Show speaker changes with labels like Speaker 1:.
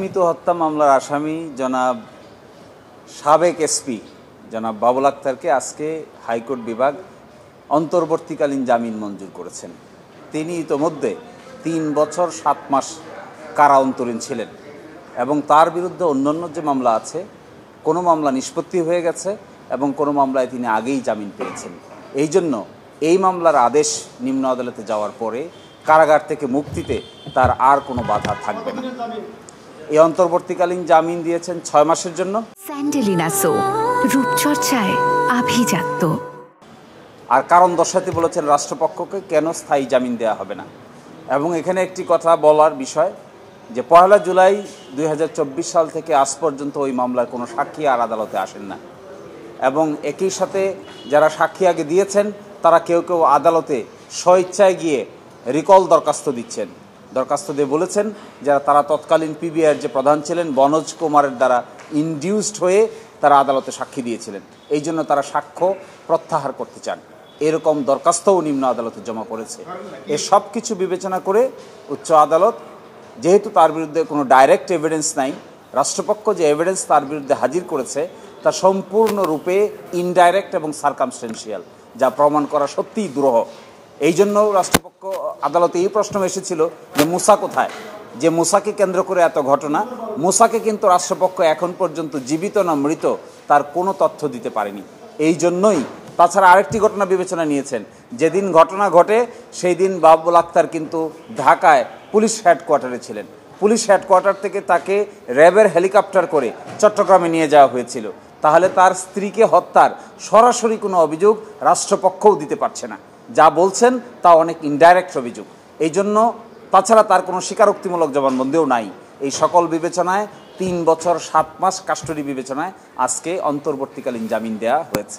Speaker 1: মিতু হত্যা মামলার আসামি জনাব সাবেক এসপি জনাব বাবুল আক্তারকে আজকে হাইকোর্ট বিভাগ অন্তর্বর্তীকালীন জামিন মঞ্জুর করেছেন। তিনি ইতোমধ্যে ৩ বছর ৭ মাস কারা অন্তরীণ ছিলেন এবং তার বিরুদ্ধে অন্যান্য যে মামলা আছে কোনো মামলা নিষ্পত্তি হয়ে গেছে এবং কোনো মামলায় তিনি আগেই জামিন পেয়েছেন। এই জন্য এই মামলার আদেশ নিম্ন আদালতে যাওয়ার পরে কারাগার থেকে মুক্তিতে তার আর কোনো বাধা থাকবে না। এই অন্তর্বর্তীকালীন জামিন দিয়েছেন ৬ মাসের জন্য।
Speaker 2: স্যান্ডেলিনা সো, রূপচর্চায় আভিজাত্য।
Speaker 1: আর কারণ দর্শাতে বলেছেন রাষ্ট্রপক্ষকে কেন স্থায়ী জামিন দেওয়া হবে না। এবং এখানে একটি কথা বলার বিষয় যে ১ জুলাই ২০২৪ সাল থেকে আজ পর্যন্ত ওই মামলার কোনো সাক্ষী আর আদালতে আসেন না এবং একই সাথে যারা সাক্ষী আগে দিয়েছেন তারা কেউ কেউ আদালতে স্বইচ্ছায় গিয়ে রিকল দরখাস্ত দিচ্ছেন। দরখাস্ত দিয়ে বলেছেন যারা তারা তৎকালীন পিবিআইয়ের যে প্রধান ছিলেন বনোজ কুমারের দ্বারা ইনডিউসড হয়ে তারা আদালতে সাক্ষী দিয়েছিলেন, এই জন্য তারা সাক্ষ্য প্রত্যাহার করতে চান। এরকম দরখাস্তও নিম্ন আদালতে জমা পড়েছে। এ সব কিছু বিবেচনা করে উচ্চ আদালত যেহেতু তার বিরুদ্ধে কোনো ডাইরেক্ট এভিডেন্স নাই, রাষ্ট্রপক্ষ যে এভিডেন্স তার বিরুদ্ধে হাজির করেছে তা সম্পূর্ণরূপে ইনডাইরেক্ট এবং সার্কামস্টেন্সিয়াল, যা প্রমাণ করা সত্যিই দুরূহ। এই জন্য রাষ্ট্রপক্ষ আদালতে এই প্রশ্ন এসেছিল যে মুসা কোথায়, যে মুসাকে কেন্দ্র করে এত ঘটনা। মুসাকে কিন্তু রাষ্ট্রপক্ষ এখন পর্যন্ত জীবিত না মৃত তার কোনো তথ্য দিতে পারেনি। এই জন্যই তাছাড়া আরেকটি ঘটনা বিবেচনা নিয়েছেন, যেদিন ঘটনা ঘটে সেই দিন বাবুল আক্তার কিন্তু ঢাকায় পুলিশ হেডকোয়ার্টারে ছিলেন। পুলিশ হেডকোয়ার্টার থেকে তাকে র্যাবের হেলিকপ্টার করে চট্টগ্রামে নিয়ে যাওয়া হয়েছিল। তাহলে তার স্ত্রীকে হত্যার সরাসরি কোনো অভিযোগ রাষ্ট্রপক্ষও দিতে পারছে না, যা বলছেন তা অনেক ইনডাইরেক্ট অভিযোগ। এই জন্য তাছাড়া তার কোনো স্বীকারোক্তিমূলক জবানবন্দিও নাই। এই সকল বিবেচনায় ৩ বছর ৭ মাস কাস্টডি বিবেচনায় আজকে অন্তর্বর্তীকালীন জামিন দেওয়া হয়েছে।